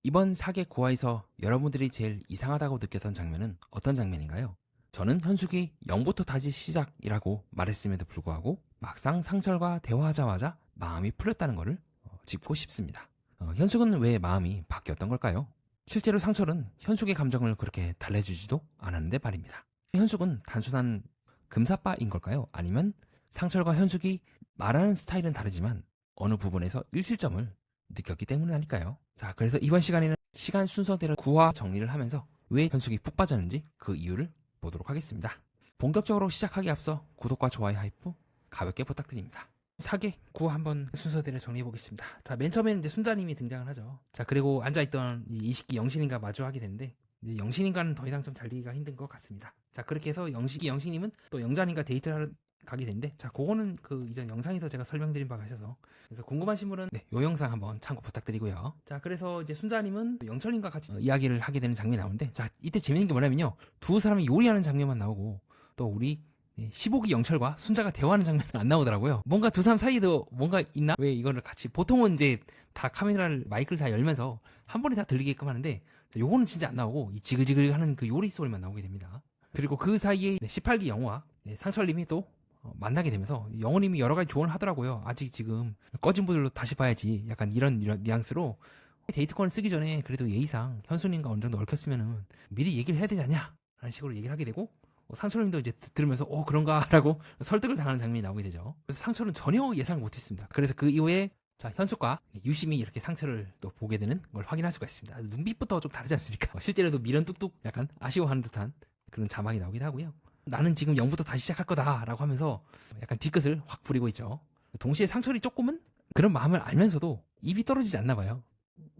이번 사계 구화에서 여러분들이 제일 이상하다고 느꼈던 장면은 어떤 장면인가요? 저는 현숙이 0부터 다시 시작이라고 말했음에도 불구하고 막상 상철과 대화하자마자 마음이 풀렸다는 것을 짚고 싶습니다. 현숙은 왜 마음이 바뀌었던 걸까요? 실제로 상철은 현숙의 감정을 그렇게 달래주지도 않았는데 말입니다. 현숙은 단순한 금사빠인 걸까요? 아니면 상철과 현숙이 말하는 스타일은 다르지만 어느 부분에서 일실점을 느꼈기 때문은 아닐까요? 자, 그래서 이번 시간에는 시간 순서대로 구화 정리를 하면서 왜 현숙이 푹 빠졌는지 그 이유를 보도록 하겠습니다. 본격적으로 시작하기 앞서 구독과 좋아요 하이프 가볍게 부탁드립니다. 사계 구화 한번 순서대로 정리해 보겠습니다. 자, 맨 처음에는 이제 순자님이 등장을 하죠. 자, 그리고 앉아있던 이식기 영신인과 마주하게 되는데 이제 영신인과는 더 이상 좀 달리기가 힘든 것 같습니다. 자, 그렇게 해서 영신님은 또 영자님과 데이트를 하러 가게 되는데, 자, 그거는 그 이전 영상에서 제가 설명드린 바가 있어서, 그래서 궁금하신 분은 요 영상 한번 참고 부탁드리고요. 자, 그래서 이제 순자님은 영철님과 같이 이야기를 하게 되는 장면이 나오는데, 자, 이때 재밌는 게 뭐냐면요, 두 사람이 요리하는 장면만 나오고 또 우리 15기 영철과 순자가 대화하는 장면은 안 나오더라고요. 뭔가 두 사람 사이에도 뭔가 있나? 왜 이거를 같이, 보통은 이제 다 카메라를, 마이크를 다 열면서 한 번에 다 들리게끔 하는데, 요거는 진짜 안 나오고 이 지글지글 하는 그 요리 소리만 나오게 됩니다. 그리고 그 사이에 18기 영호와 상철님이 또 만나게 되면서 영호님이 여러 가지 조언을 하더라고요. 아직 지금 꺼진 불로 다시 봐야지, 약간 이런 뉘앙스로 데이트권을 쓰기 전에 그래도 예의상 현수님과 어느 정도 얽혔으면은 미리 얘기를 해야 되지 않냐 라는 식으로 얘기를 하게 되고, 상철님도 이제 들으면서 그런가 라고 설득을 당하는 장면이 나오게 되죠. 그래서 상철은 전혀 예상 못했습니다. 그래서 그 이후에 자, 현숙과 유심히 이렇게 상처를 또 보게 되는 걸 확인할 수가 있습니다. 눈빛부터 좀 다르지 않습니까? 실제로도 미련 뚝뚝 약간 아쉬워하는 듯한 그런 자막이 나오기도 하고요. 나는 지금 0부터 다시 시작할 거다 라고 하면서 약간 뒤끝을 확 부리고 있죠. 동시에 상철이 조금은 그런 마음을 알면서도 입이 떨어지지 않나 봐요.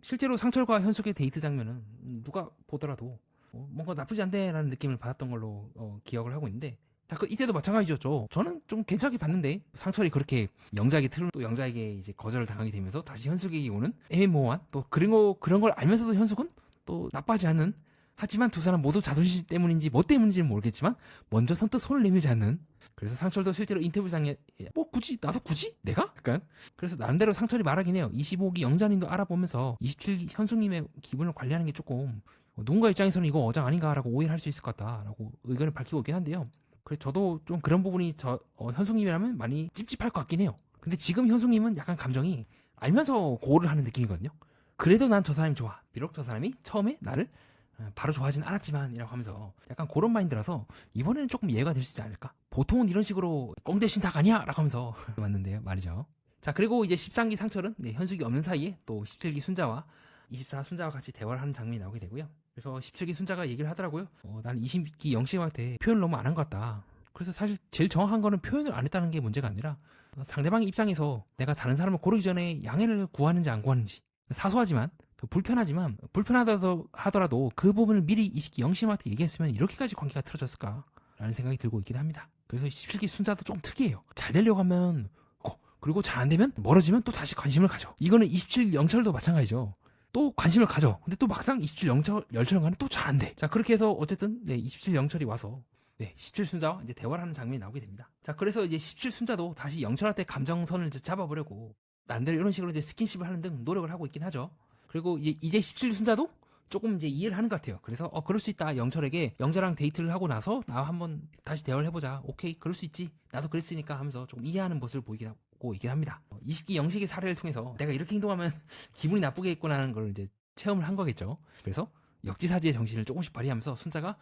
실제로 상철과 현숙의 데이트 장면은 누가 보더라도 뭔가 나쁘지 않대라는 느낌을 받았던 걸로 기억을 하고 있는데, 자, 이때도 마찬가지였죠. 저는 좀 괜찮게 봤는데 상철이 그렇게 영자에게 틀은, 또 영자에게 이제 거절을 당하게 되면서 다시 현숙에게 오는 애매모호한, 또 그런 걸 알면서도 현숙은 또 나빠하지 않는, 하지만 두 사람 모두 자존심 때문인지 뭐 때문인지는 모르겠지만 먼저 선뜻 손을 내밀지 않는. 그래서 상철도 실제로 인터뷰장에 굳이 나도 굳이 내가? 약간 그래서 나름대로 상철이 말하긴 해요. 25기 영자님도 알아보면서 27기 현숙님의 기분을 관리하는 게 조금 누군가 입장에서는 이거 어장 아닌가라고 오해를 할 수 있을 것 같다라고 의견을 밝히고 있긴 한데요. 그래서 저도 좀 그런 부분이 현숙님이라면 많이 찝찝할 것 같긴 해요. 근데 지금 현숙님은 약간 감정이 알면서 고를 하는 느낌이거든요. 그래도 난 저 사람이 좋아. 비록 저 사람이 처음에 나를 바로 좋아하진 않았지만 이라고 하면서 약간 그런 마인드라서 이번에는 조금 이해가 될 수 있지 않을까. 보통은 이런 식으로 꽁대 신탁 아니야 라고 하면서 왔는데요, 말이죠. 자, 그리고 이제 13기 상철은 현숙이 없는 사이에 또 17기 순자와 24 순자와 같이 대화를 하는 장면이 나오게 되고요. 그래서 17기 순자가 얘기를 하더라고요. 나는 20기 영식한테 표현을 너무 안 한 것 같다. 그래서 사실 제일 정확한 거는 표현을 안 했다는 게 문제가 아니라 상대방의 입장에서 내가 다른 사람을 고르기 전에 양해를 구하는지 안 구하는지, 사소하지만 불편하지만 하더라도 그 부분을 미리 이식기 영심한테 얘기했으면 이렇게까지 관계가 틀어졌을까 라는 생각이 들고 있긴 합니다. 그래서 17기 순자도 좀 특이해요. 잘 되려고 하면 그리고 잘 안 되면 멀어지면 또 다시 관심을 가져. 이거는 27 영철도 마찬가지죠. 또 관심을 가져. 근데 또 막상 27 열철과는 또 잘 안 돼. 자, 그렇게 해서 어쨌든 27 영철이 와서 17 순자와 이제 대화를 하는 장면이 나오게 됩니다. 자, 그래서 이제 17 순자도 다시 영철한테 감정선을 이제 잡아보려고 나름대로 이런 식으로 이제 스킨십을 하는 등 노력을 하고 있긴 하죠. 그리고 이제 17 순자도 조금 이제 이해를 하는 것 같아요. 그래서 그럴 수 있다. 영철에게 영자랑 데이트를 하고 나서 나 한번 다시 대화를 해보자. 오케이, 그럴 수 있지. 나도 그랬으니까 하면서 조금 이해하는 모습을 보이고 있긴 합니다. 20기 영식의 사례를 통해서 내가 이렇게 행동하면 기분이 나쁘겠구나라는 걸 이제 체험을 한 거겠죠. 그래서 역지사지의 정신을 조금씩 발휘하면서 순자가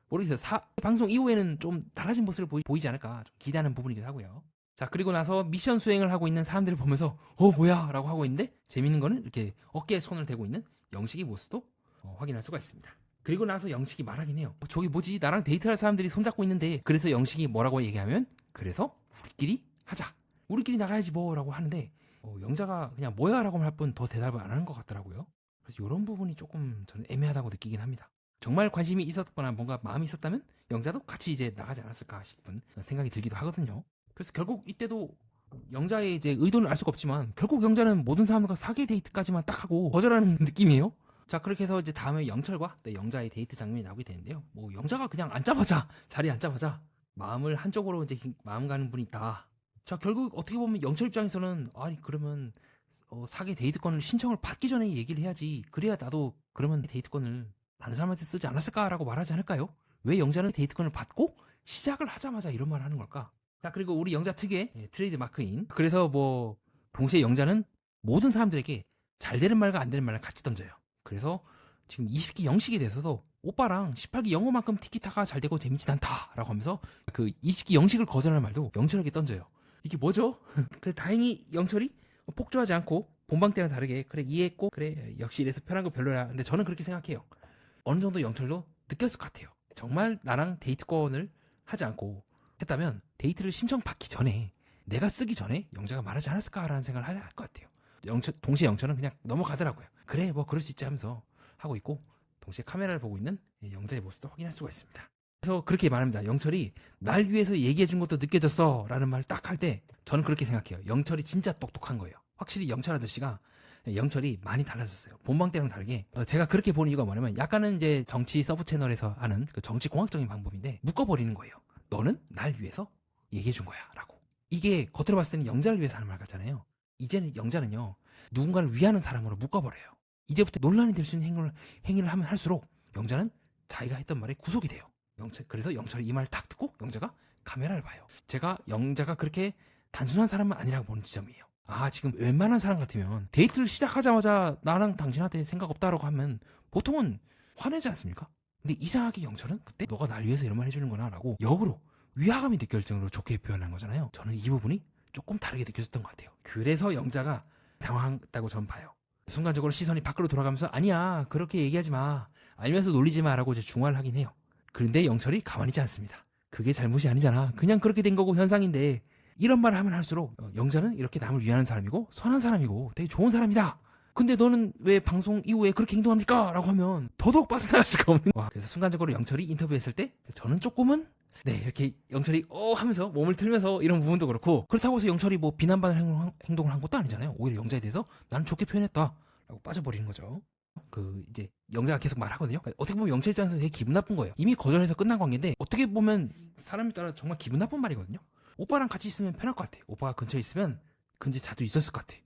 모르겠어요. 방송 이후에는 좀 달라진 모습을 보이지 않을까 좀 기대하는 부분이기도 하고요. 자, 그리고 나서 미션 수행을 하고 있는 사람들을 보면서 뭐야 라고 하고 있는데, 재밌는 거는 이렇게 어깨에 손을 대고 있는 영식의 모습도 확인할 수가 있습니다. 그리고 나서 영식이 말하긴 해요. 저기 뭐지, 나랑 데이트할 사람들이 손잡고 있는데. 그래서 영식이 뭐라고 얘기하면, 그래서 우리끼리 하자, 우리끼리 나가야지 뭐 라고 하는데, 영자가 그냥 뭐야 라고 할 뿐 더 대답을 안 하는 것 같더라고요. 그래서 이런 부분이 조금 저는 애매하다고 느끼긴 합니다. 정말 관심이 있었거나 뭔가 마음이 있었다면 영자도 같이 이제 나가지 않았을까 싶은 생각이 들기도 하거든요. 그래서 결국 이때도 영자의 이제 의도는 알 수가 없지만 결국 영자는 모든 사람과 사계 데이트까지만 딱 하고 거절하는 느낌이에요. 자, 그렇게 해서 이제 다음에 영철과 영자의 데이트 장면이 나오게 되는데요. 영자가 그냥 앉자마자 자리에 앉자마자 마음을 한쪽으로 이제 마음 가는 분이 있다. 자, 결국 어떻게 보면 영철 입장에서는 아니 그러면 사기 데이트권을 신청을 받기 전에 얘기를 해야지. 그래야 나도 그러면 데이트권을 다른 사람한테 쓰지 않았을까라고 말하지 않을까요? 왜 영자는 데이트권을 받고 시작을 하자마자 이런 말을 하는 걸까? 자, 그리고 우리 영자 특유의 트레이드 마크인. 그래서 뭐 동시에 영자는 모든 사람들에게 잘 되는 말과 안 되는 말을 같이 던져요. 그래서 지금 20기 영식에 대해서도 오빠랑 18기 영호만큼 티키타가 잘 되고 재밌진 않다라고 하면서 그 20기 영식을 거절하는 말도 영철에게 던져요. 이게 뭐죠? 그래 다행히 영철이 폭주하지 않고 본방 때랑 다르게 그래 이해했고 그래 역시 이래서 편한 거 별로야. 근데 저는 그렇게 생각해요. 어느 정도 영철도 느꼈을 것 같아요. 정말 나랑 데이트권을 하지 않고 했다면 데이트를 신청받기 전에 내가 쓰기 전에 영자가 말하지 않았을까라는 생각을 할 것 같아요. 동시에 영철은 그냥 넘어가더라고요. 그래 뭐 그럴 수 있지 하면서 하고 있고 동시에 카메라를 보고 있는 영자의 모습도 확인할 수가 있습니다. 그래서 그렇게 말합니다. 영철이 날 위해서 얘기해준 것도 느껴졌어 라는 말 딱 할 때 저는 그렇게 생각해요. 영철이 진짜 똑똑한 거예요. 확실히 영철 아저씨가 영철이 많이 달라졌어요. 본방 때랑 다르게 제가 그렇게 보는 이유가 뭐냐면 약간은 이제 정치 서브 채널에서 하는 그 정치 공학적인 방법인데 묶어버리는 거예요. 너는 날 위해서 얘기해준 거야 라고. 이게 겉으로 봤을 때는 영자를 위해서 하는 말 같잖아요. 이제는 영자는요 누군가를 위하는 사람으로 묶어버려요. 이제부터 논란이 될 수 있는 행위를 하면 할수록 영자는 자기가 했던 말에 구속이 돼요. 그래서 영철이 이 말을 딱 듣고 영자가 카메라를 봐요. 제가 영자가 그렇게 단순한 사람은 아니라고 보는 지점이에요. 아 지금 웬만한 사람 같으면 데이트를 시작하자마자 나랑 당신한테 생각 없다라고 하면 보통은 화내지 않습니까? 근데 이상하게 영철은 그때 너가 날 위해서 이런 말 해주는구나 라고 역으로 위화감이 느껴질 정도로 좋게 표현한 거잖아요. 저는 이 부분이 조금 다르게 느껴졌던 것 같아요. 그래서 영자가 당황했다고 저는 봐요. 순간적으로 시선이 밖으로 돌아가면서 아니야 그렇게 얘기하지 마 알면서 놀리지 마라고 이제 중화를 하긴 해요. 그런데 영철이 가만히 있지 않습니다. 그게 잘못이 아니잖아. 그냥 그렇게 된 거고 현상인데 이런 말을 하면 할수록 영자는 이렇게 남을 위하는 사람이고 선한 사람이고 되게 좋은 사람이다. 근데 너는 왜 방송 이후에 그렇게 행동합니까? 라고 하면 더더욱 빠져나갈 수가 없는 와. 그래서 순간적으로 영철이 인터뷰했을 때 저는 조금은 네 이렇게 영철이 하면서 몸을 틀면서 이런 부분도 그렇고 그렇다고 해서 영철이 뭐 비난받는 행동을 한 것도 아니잖아요. 오히려 영자에 대해서 나는 좋게 표현했다 라고 빠져버리는 거죠. 그 이제 영자가 계속 말하거든요. 어떻게 보면 영철 입장에서 되게 기분 나쁜 거예요. 이미 거절해서 끝난 관계인데 어떻게 보면 사람에 따라 정말 기분 나쁜 말이거든요. 오빠랑 같이 있으면 편할 것 같아. 오빠가 근처에 있으면 근처에 자주 있었을 것 같아.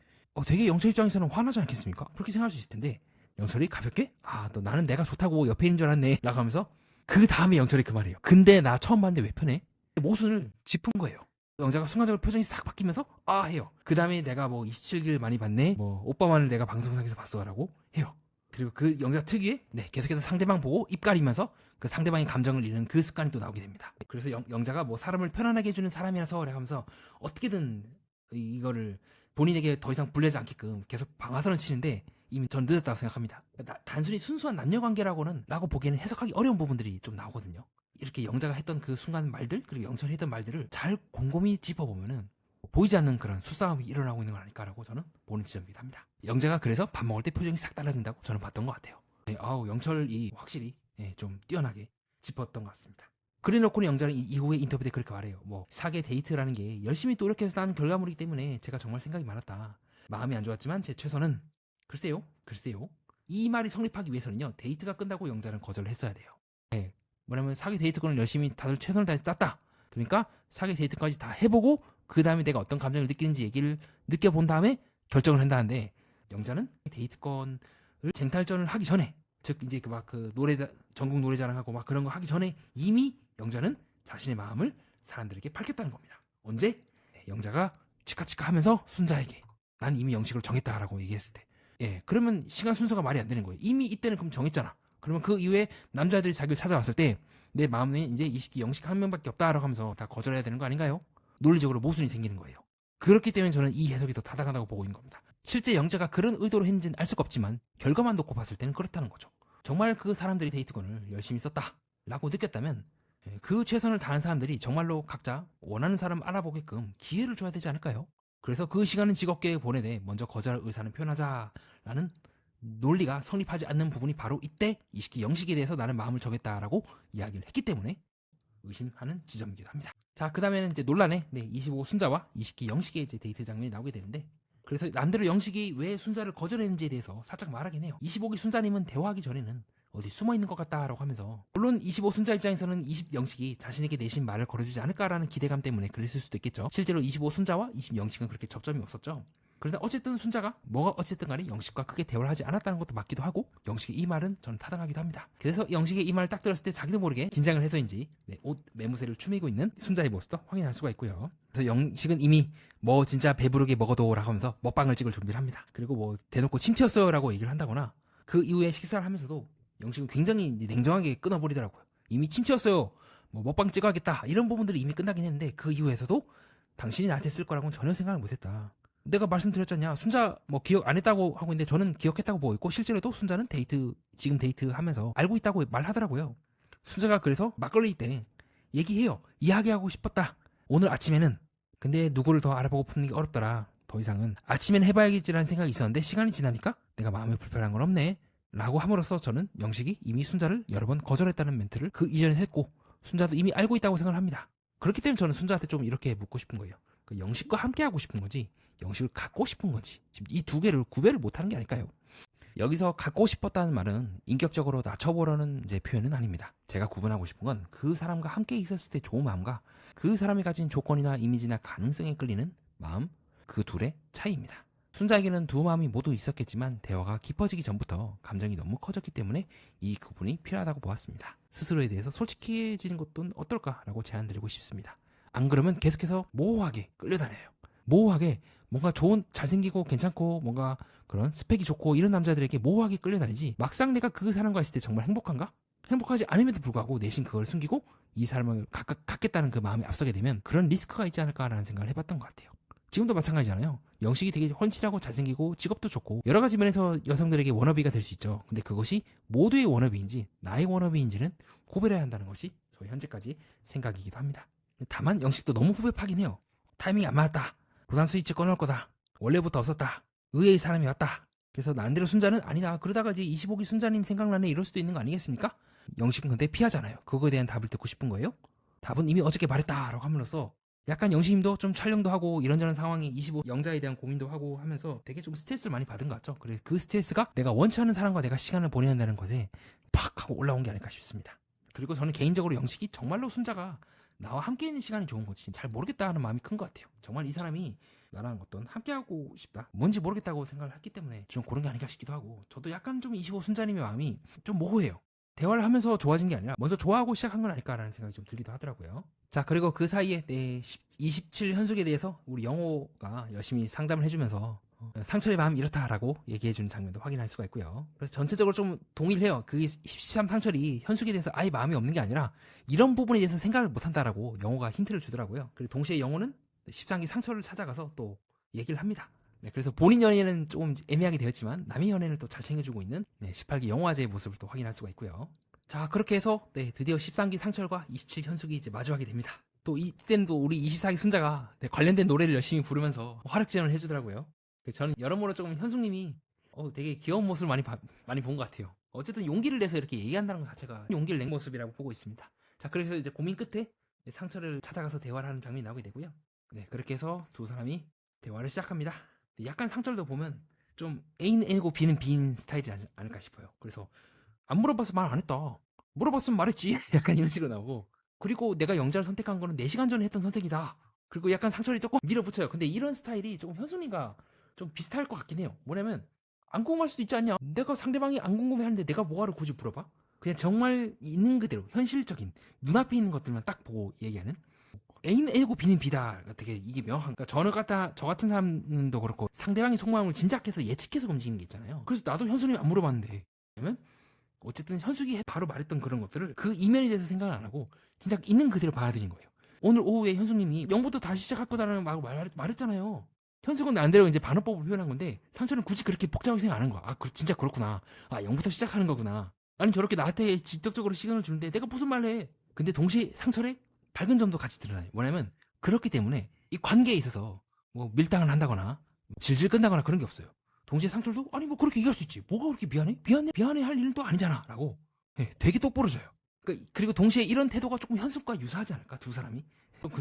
되게 영철 입장에서는 화나지 않겠습니까? 그렇게 생각할 수 있을 텐데 영철이 가볍게 너 나는 내가 좋다고 옆에 있는 줄 알았네 라고 하면서 그 다음에 영철이 그 말이에요. 근데 나 처음 봤는데 왜 편해? 모순을 짚은 거예요. 영자가 순간적으로 표정이 싹 바뀌면서 해요. 그 다음에 내가 뭐 27길 많이 봤네 뭐 오빠만을 내가 방송상에서 봤어 라고 해요. 그리고 그 영자 특유의 계속해서 상대방 보고 입 가리면서 그 상대방의 감정을 잃는 그 습관이 또 나오게 됩니다. 그래서 영자가 뭐 사람을 편안하게 해주는 사람이라서 하면서 어떻게든 이거를 본인에게 더 이상 불리하지 않게끔 계속 방아선을 치는데 이미 전 늦었다고 생각합니다. 단순히 순수한 남녀관계라고는 라고 보기에는 해석하기 어려운 부분들이 좀 나오거든요. 이렇게 영자가 했던 그 순간 말들 그리고 영철이 했던 말들을 잘 곰곰이 짚어보면은 보이지 않는 그런 수싸움이 일어나고 있는 거 아닐까라고 저는 보는 지점이기도 합니다. 영자가 그래서 밥 먹을 때 표정이 싹 달라진다고 저는 봤던 것 같아요. 영철이 확실히 좀 뛰어나게 짚었던 것 같습니다. 그래놓고는 영자는 이후에 인터뷰 때 그렇게 말해요. 뭐 사계 데이트라는 게 열심히 노력해서 난 결과물이기 때문에 제가 정말 생각이 많았다. 마음이 안 좋았지만 제 최선은 글쎄요. 이 말이 성립하기 위해서는요. 데이트가 끝나고 영자는 거절을 했어야 돼요. 뭐냐면 사계 데이트권을 열심히 다들 최선을 다해서 땄다. 그러니까 사계 데이트까지 다 해보고 그 다음에 내가 어떤 감정을 느끼는지 얘기를 느껴본 다음에 결정을 한다는데 영자는 데이트권을 쟁탈전을 하기 전에 즉 이제 그 노래 전국 노래자랑하고 막 그런 거 하기 전에 이미 영자는 자신의 마음을 사람들에게 밝혔다는 겁니다. 언제? 영자가 치카치카 하면서 순자에게 난 이미 영식을 정했다라고 얘기했을 때 그러면 시간 순서가 말이 안 되는 거예요. 이미 이때는 그럼 정했잖아. 그러면 그 이후에 남자들이 자기를 찾아왔을 때 내 마음에 이제 20기 영식 한 명밖에 없다라고 하면서 다 거절해야 되는 거 아닌가요? 논리적으로 모순이 생기는 거예요. 그렇기 때문에 저는 이 해석이 더 타당하다고 보고 있는 겁니다. 실제 영자가 그런 의도로 했는지는 알 수가 없지만 결과만 놓고 봤을 때는 그렇다는 거죠. 정말 그 사람들이 데이트권을 열심히 썼다라고 느꼈다면 그 최선을 다한 사람들이 정말로 각자 원하는 사람 알아보게끔 기회를 줘야 되지 않을까요? 그래서 그 시간은 즐겁게 보내되 먼저 거절할 의사는 표현하자라는 논리가 성립하지 않는 부분이 바로 이때 20기 영식에 대해서 나는 마음을 정했다라고 이야기를 했기 때문에 의심하는 지점이기도 합니다. 자, 그 다음에는 이제 논란에 25 순자와 20기 영식의 이제 데이트 장면이 나오게 되는데 그래서 남대로 영식이 왜 순자를 거절했는지에 대해서 살짝 말하긴 해요. 25기 순자님은 대화하기 전에는 어디 숨어 있는 것 같다라고 하면서, 물론 25 순자 입장에서는 20 영식이 자신에게 내신 말을 걸어주지 않을까라는 기대감 때문에 그랬을 수도 있겠죠. 실제로 25 순자와 20 영식은 그렇게 접점이 없었죠. 그런데 어쨌든 순자가 뭐가 어쨌든 간에 영식과 크게 대화를 하지 않았다는 것도 맞기도 하고, 영식의 이 말은 저는 타당하기도 합니다. 그래서 영식의 이 말을 딱 들었을 때 자기도 모르게 긴장을 해서인지 옷 매무새를 추미고 있는 순자의 모습도 확인할 수가 있고요. 그래서 영식은 이미 뭐 진짜 배부르게 먹어도 라고 하면서 먹방을 찍을 준비를 합니다. 그리고 뭐 대놓고 침 튀었어요 라고 얘기를 한다거나, 그 이후에 식사를 하면서도 영식은 굉장히 냉정하게 끊어버리더라고요. 이미 침 튀었어요, 뭐 먹방 찍어야겠다, 이런 부분들이 이미 끝나긴 했는데 그 이후에서도 당신이 나한테 쓸 거라고는 전혀 생각을 못했다. 내가 말씀드렸잖냐, 순자 뭐 기억 안 했다고 하고 있는데 저는 기억했다고 보고 있고, 실제로도 순자는 지금 데이트 하면서 알고 있다고 말하더라고요. 순자가 그래서 막걸리 때 얘기해요. 이야기하고 싶었다, 오늘 아침에는. 근데 누구를 더 알아보고 푸는 게 어렵더라. 더 이상은 아침엔 해봐야겠지라는 생각이 있었는데 시간이 지나니까 내가 마음에 불편한 건 없네 라고 함으로써 저는 영식이 이미 순자를 여러 번 거절했다는 멘트를 그 이전에 했고, 순자도 이미 알고 있다고 생각을 합니다. 그렇기 때문에 저는 순자한테 좀 이렇게 묻고 싶은 거예요. 그 영식과 함께 하고 싶은 거지, 영식을 갖고 싶은 거지, 지금 이 두 개를 구별을 못하는 게 아닐까요? 여기서 갖고 싶었다는 말은 인격적으로 낮춰보려는 이제 표현은 아닙니다. 제가 구분하고 싶은 건 그 사람과 함께 있었을 때 좋은 마음과 그 사람이 가진 조건이나 이미지나 가능성에 끌리는 마음, 그 둘의 차이입니다. 순자에게는 두 마음이 모두 있었겠지만 대화가 깊어지기 전부터 감정이 너무 커졌기 때문에 이 구분이 필요하다고 보았습니다. 스스로에 대해서 솔직해지는 것도 어떨까라고 제안드리고 싶습니다. 안 그러면 계속해서 모호하게 끌려다녀요. 모호하게 뭔가 좋은, 잘생기고 괜찮고 뭔가 그런 스펙이 좋고 이런 남자들에게 모호하게 끌려다니지, 막상 내가 그 사람과 있을 때 정말 행복한가? 행복하지 않음에도 불구하고 내심 그걸 숨기고 이 사람을 갖겠다는 그 마음이 앞서게 되면 그런 리스크가 있지 않을까라는 생각을 해봤던 것 같아요. 지금도 마찬가지잖아요. 영식이 되게 훤칠하고 잘생기고 직업도 좋고 여러 가지 면에서 여성들에게 워너비가 될 수 있죠. 근데 그것이 모두의 워너비인지 나의 워너비인지는 구별해야 한다는 것이 저희 현재까지 생각이기도 합니다. 다만 영식도 너무 후배 파긴 해요. 타이밍이 안 맞았다, 부담 스위치 꺼놓을 거다, 원래부터 없었다, 의외의 사람이 왔다. 그래서 나름대로 순자는 아니다, 그러다가 이제 25기 순자님 생각나네, 이럴 수도 있는 거 아니겠습니까? 영식은 근데 피하잖아요. 그거에 대한 답을 듣고 싶은 거예요. 답은 이미 어저께 말했다라고 함으로써 약간 영식님도 좀 촬영도 하고 이런저런 상황이 25 영자에 대한 고민도 하고 하면서 되게 좀 스트레스를 많이 받은 것 같죠. 그래서 그 스트레스가 내가 원치 않은 사람과 내가 시간을 보내야 한다는 것에 팍 하고 올라온 게 아닐까 싶습니다. 그리고 저는 개인적으로 영식이 정말로 순자가 나와 함께 있는 시간이 좋은 거지 잘 모르겠다 하는 마음이 큰 것 같아요. 정말 이 사람이 나랑 어떤 함께하고 싶다, 뭔지 모르겠다고 생각을 했기 때문에 좀 그런 게 아닐까 싶기도 하고, 저도 약간 좀 25 순자님의 마음이 좀 모호해요. 대화를 하면서 좋아진 게 아니라 먼저 좋아하고 시작한 건 아닐까라는 생각이 좀 들기도 하더라고요. 자, 그리고 그 사이에 27 현숙에 대해서 우리 영호가 열심히 상담을 해주면서 상철의 마음 이렇다라고 얘기해주는 장면도 확인할 수가 있고요. 그래서 전체적으로 좀 동일해요. 그 13 상철이 현숙에 대해서 아예 마음이 없는 게 아니라 이런 부분에 대해서 생각을 못한다라고 영호가 힌트를 주더라고요. 그리고 동시에 영호는 13기 상철을 찾아가서 또 얘기를 합니다. 네, 그래서 본인 연애는 조금 애매하게 되었지만 남의 연애를 또 잘 챙겨주고 있는 18기 영호아재의 모습을 또 확인할 수가 있고요. 자, 그렇게 해서 드디어 13기 상철과 27 현숙이 이제 마주하게 됩니다. 또 이때는 또 우리 24기 순자가 관련된 노래를 열심히 부르면서 화력지원을 해주더라고요. 저는 여러모로 조금 현숙님이 되게 귀여운 모습을 많이 본 것 같아요. 어쨌든 용기를 내서 이렇게 얘기한다는 것 자체가 용기를 낸 모습이라고 보고 있습니다. 자, 그래서 이제 고민 끝에 상철을 찾아가서 대화를 하는 장면이 나오게 되고요. 네, 그렇게 해서 두 사람이 대화를 시작합니다. 약간 상철도 보면 좀 A는 A고 B는 B인 스타일이 아닐까 싶어요. 그래서 안 물어봐서 말 안 했다, 물어봤으면 말했지 약간 이런 식으로 나오고, 그리고 내가 영자를 선택한 거는 4시간 전에 했던 선택이다. 그리고 약간 상철이 조금 밀어붙여요. 근데 이런 스타일이 조금 현순이가 좀 비슷할 것 같긴 해요. 뭐냐면 안 궁금할 수도 있지 않냐, 내가 상대방이 안 궁금해하는데 내가 뭐하러 굳이 물어봐. 그냥 정말 있는 그대로 현실적인 눈앞에 있는 것들만 딱 보고 얘기하는, A는 A고 B는 B다. 되게 이게 명확한. 그러니까 저 같은 사람도 그렇고 상대방의 속마음을 짐작해서 예측해서 움직이는 게 있잖아요. 그래서 나도 현숙이 안 물어봤는데, 그러면 어쨌든 현숙이 바로 말했던 그런 것들을 그 이면에 대해서 생각을 안 하고 진짜 있는 그대로 받아들인 거예요. 오늘 오후에 현숙님이 0부터 다시 시작할 거다라는 말했잖아요. 현숙은 나름대로 이제 반어법을 표현한 건데 상처는 굳이 그렇게 복잡하게 생각 안 한 거야. 아, 진짜 그렇구나. 아, 0부터 시작하는 거구나. 아니, 저렇게 나한테 직접적으로 시간을 주는데 내가 무슨 말을 해. 근데 동시에 상철의 밝은 점도 같이 드러나요. 뭐냐면 그렇기 때문에 이 관계에 있어서 뭐 밀당을 한다거나 질질 끈다거나 그런 게 없어요. 동시에 상철도 아니 뭐 그렇게 얘기할 수 있지, 뭐가 그렇게 미안해 할 일은 또 아니잖아 라고 되게 똑부러져요. 그리고 동시에 이런 태도가 조금 현숙과 유사하지 않을까, 두 사람이.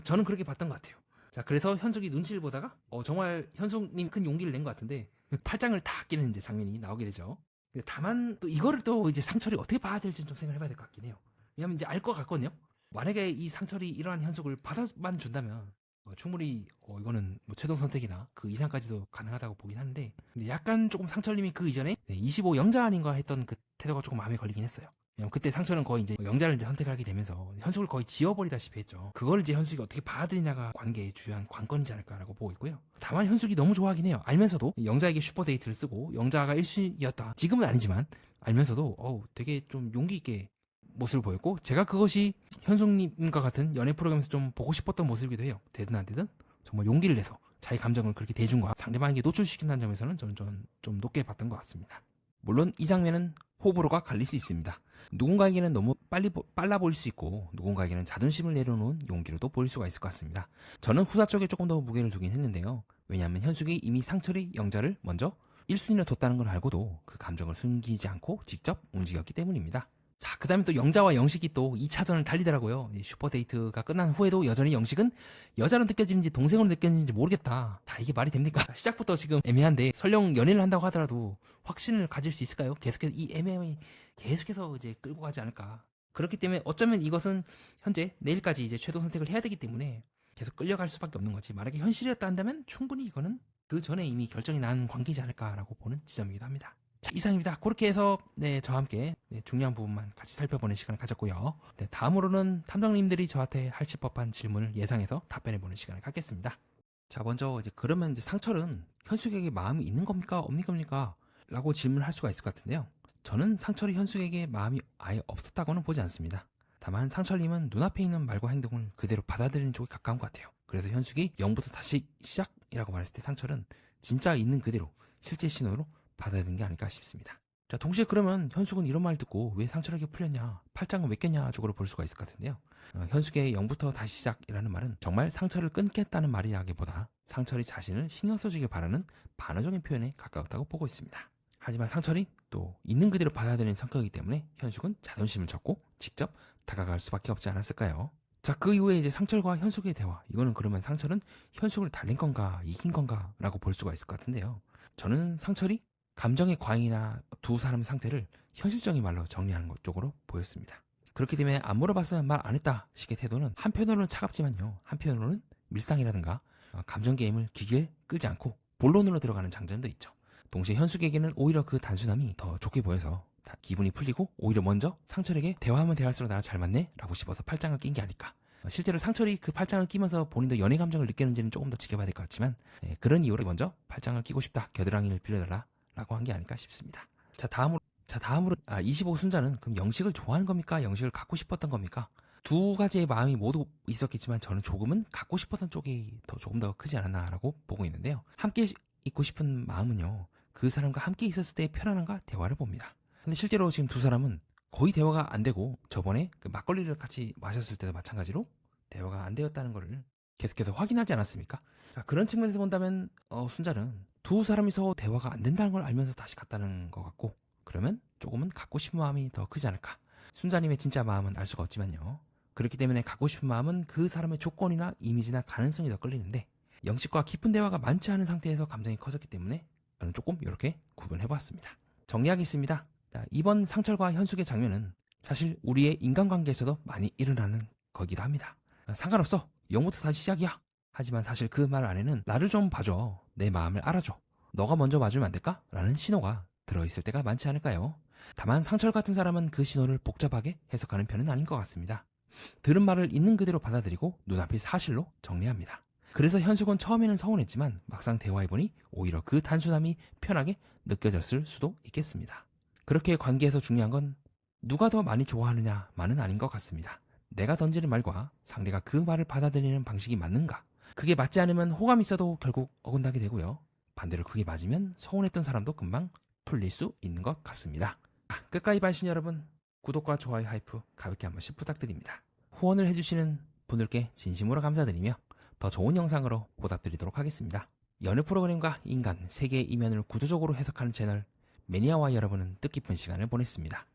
저는 그렇게 봤던 것 같아요. 자, 그래서 현숙이 눈치를 보다가 정말 현숙님 큰 용기를 낸 것 같은데 팔짱을 다 끼는 이제 장면이 나오게 되죠. 다만 또 이거를 또 이제 상철이 어떻게 봐야 될지 좀 생각해봐야 될 것 같긴 해요. 왜냐면 이제 알 것 같거든요. 만약에 이 상철이 이러한 현숙을 받아만 준다면 충분히 이거는 뭐 최종 선택이나 그 이상까지도 가능하다고 보긴 하는데, 근데 약간 조금 상철님이 그 이전에 25 영자 아닌가 했던 그 태도가 조금 마음에 걸리긴 했어요. 왜냐면 그때 상철은 거의 이제 영자를 이제 선택하게 되면서 현숙을 거의 지워버리다시피 했죠. 그걸 이제 현숙이 어떻게 받아들이냐가 관계의 주요한 관건이지 않을까라고 보고 있고요. 다만 현숙이 너무 좋아하긴 해요. 알면서도 영자에게 슈퍼데이트를 쓰고 영자가 1순위였다, 지금은 아니지만 알면서도 되게 좀 용기 있게 모습을 보였고, 제가 그것이 현숙님과 같은 연애 프로그램에서 좀 보고 싶었던 모습이기도 해요. 되든 안 되든 정말 용기를 내서 자기 감정을 그렇게 대중과 상대방에게 노출시킨다는 점에서는 저는 좀 높게 봤던 것 같습니다. 물론 이 장면은 호불호가 갈릴 수 있습니다. 누군가에게는 너무 빨라 보일 수 있고, 누군가에게는 자존심을 내려놓은 용기로도 보일 수가 있을 것 같습니다. 저는 후자 쪽에 조금 더 무게를 두긴 했는데요. 왜냐하면 현숙이 이미 상철이 영자를 먼저 1순위로 뒀다는 걸 알고도 그 감정을 숨기지 않고 직접 움직였기 때문입니다. 자, 그 다음에 또 영자와 영식이 또 2차전을 달리더라고요. 슈퍼데이트가 끝난 후에도 여전히 영식은 여자로 느껴지는지 동생으로 느껴지는지 모르겠다. 자, 이게 말이 됩니까? 시작부터 지금 애매한데 설령 연애를 한다고 하더라도 확신을 가질 수 있을까요? 계속해서 이 애매함이 계속해서 이제 끌고 가지 않을까. 그렇기 때문에 어쩌면 이것은 현재 내일까지 이제 최종 선택을 해야 되기 때문에 계속 끌려갈 수밖에 없는 거지. 만약에 현실이었다 한다면 충분히 이거는 그 전에 이미 결정이 난 관계이지 않을까라고 보는 지점이기도 합니다. 자, 이상입니다. 그렇게 해서 저와 함께 중요한 부분만 같이 살펴보는 시간을 가졌고요. 다음으로는 탐정님들이 저한테 하실 법한 질문을 예상해서 답변해보는 시간을 갖겠습니다. 자, 먼저 그러면 이제 상철은 현숙에게 마음이 있는 겁니까? 없는 겁니까? 라고 질문을 할 수가 있을 것 같은데요. 저는 상철이 현숙에게 마음이 아예 없었다고는 보지 않습니다. 다만 상철님은 눈앞에 있는 말과 행동을 그대로 받아들이는 쪽에 가까운 것 같아요. 그래서 현숙이 0부터 다시 시작이라고 말했을 때 상철은 진짜 있는 그대로 실제 신호로 받아들이는 게 아닐까 싶습니다. 자, 동시에 그러면 현숙은 이런 말 듣고 왜 상철에게 풀렸냐, 팔짱을 왜 꼈냐 쪽으로 볼 수가 있을 것 같은데요. 현숙의 0부터 다시 시작이라는 말은 정말 상철을 끊겠다는 말이라기보다 상철이 자신을 신경 써주길 바라는 반어적인 표현에 가까웠다고 보고 있습니다. 하지만 상철이 또 있는 그대로 받아들이는 성격이기 때문에 현숙은 자존심을 쳤고 직접 다가갈 수밖에 없지 않았을까요? 자, 그 이후에 이제 상철과 현숙의 대화, 이거는 그러면 상철은 현숙을 달린 건가 이긴 건가 라고 볼 수가 있을 것 같은데요. 저는 상철이 감정의 과잉이나 두 사람의 상태를 현실적인 말로 정리하는 것 쪽으로 보였습니다. 그렇기 때문에 안 물어봤으면 말 안 했다 식의 태도는 한편으로는 차갑지만요, 한편으로는 밀당이라든가 감정 게임을 기계에 끌지 않고 본론으로 들어가는 장점도 있죠. 동시에 현숙에게는 오히려 그 단순함이 더 좋게 보여서 기분이 풀리고 오히려 먼저 상철에게 대화하면 대화할수록 나랑 잘 맞네 라고 싶어서 팔짱을 낀 게 아닐까. 실제로 상철이 그 팔짱을 끼면서 본인도 연애 감정을 느끼는지는 조금 더 지켜봐야 될 것 같지만, 그런 이유로 먼저 팔짱을 끼고 싶다, 겨드랑이를 빌려달라 라고 한 게 아닐까 싶습니다. 자, 다음으로 25 순자는 그럼 영식을 좋아하는 겁니까? 영식을 갖고 싶었던 겁니까? 두 가지의 마음이 모두 있었겠지만 저는 조금은 갖고 싶었던 쪽이 조금 더 크지 않았나라고 보고 있는데요. 함께 있고 싶은 마음은요, 그 사람과 함께 있었을 때의 편안함과 대화를 봅니다. 근데 실제로 지금 두 사람은 거의 대화가 안 되고, 저번에 그 막걸리를 같이 마셨을 때도 마찬가지로 대화가 안 되었다는 것을 계속해서 확인하지 않았습니까? 자, 그런 측면에서 본다면 순자는 두 사람이서 대화가 안 된다는 걸 알면서 다시 갔다는 것 같고, 그러면 조금은 갖고 싶은 마음이 더 크지 않을까. 순자님의 진짜 마음은 알 수가 없지만요. 그렇기 때문에 갖고 싶은 마음은 그 사람의 조건이나 이미지나 가능성이 더 끌리는데, 영식과 깊은 대화가 많지 않은 상태에서 감정이 커졌기 때문에 저는 조금 이렇게 구분해보았습니다. 정리하겠습니다. 자, 이번 상철과 현숙의 장면은 사실 우리의 인간관계에서도 많이 일어나는 거기도 합니다. 상관없어, 0부터 다시 시작이야. 하지만 사실 그 말 안에는 나를 좀 봐줘, 내 마음을 알아줘, 너가 먼저 와주면 안 될까? 라는 신호가 들어있을 때가 많지 않을까요? 다만 상철 같은 사람은 그 신호를 복잡하게 해석하는 편은 아닌 것 같습니다. 들은 말을 있는 그대로 받아들이고 눈앞의 사실로 정리합니다. 그래서 현숙은 처음에는 서운했지만 막상 대화해보니 오히려 그 단순함이 편하게 느껴졌을 수도 있겠습니다. 그렇게 관계에서 중요한 건 누가 더 많이 좋아하느냐만은 아닌 것 같습니다. 내가 던지는 말과 상대가 그 말을 받아들이는 방식이 맞는가? 그게 맞지 않으면 호감이 있어도 결국 어긋나게 되고요. 반대로 그게 맞으면 서운했던 사람도 금방 풀릴 수 있는 것 같습니다. 끝까지 봐주신 여러분, 구독과 좋아요, 하이프 가볍게 한 번씩 부탁드립니다. 후원을 해주시는 분들께 진심으로 감사드리며 더 좋은 영상으로 보답드리도록 하겠습니다. 연애 프로그램과 인간, 세계의 이면을 구조적으로 해석하는 채널 매니아와 여러분은 뜻깊은 시간을 보냈습니다.